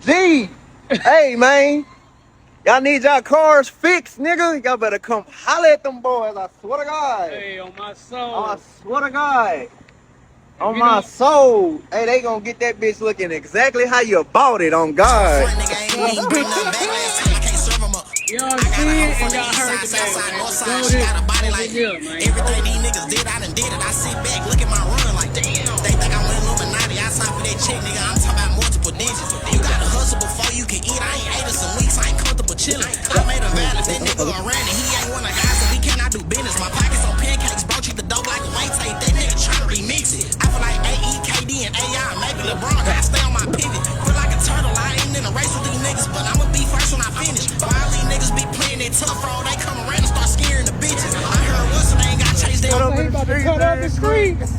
G, hey man, y'all need y'all cars fixed, nigga. Y'all better come holler at them boys. I swear to God. Hey, on my soul. I swear to God. On you my don't- soul. Hey, they gonna get that bitch looking exactly how you bought it, on God. Y'all see it and y'all heard today, man. Go this over here, man. Everything these niggas did, I done did it. I sit back, look at my run like, damn. They think I'm Illuminati. I signed for that check, nigga. I'm talking about multiple digits. You gotta hustle before you can eat. I ain't ate in some weeks. I ain't comfortable chilling. I made a valid. That nigga around and he ain't one of guys, so we cannot do business. My pockets on pancakes, bro. Treat the dope like a white tape. That nigga tryna remix it. I feel like AEKD and AI, maybe LeBron. Gotta stay on my pivot. Feel like a turtle. I ain't in a race with these niggas, but I'ma be first when I finish. Why all these niggas be playing that tough road? They come around and start scaring the bitches. I heard what's the name got chased down. He about to cut off the streets.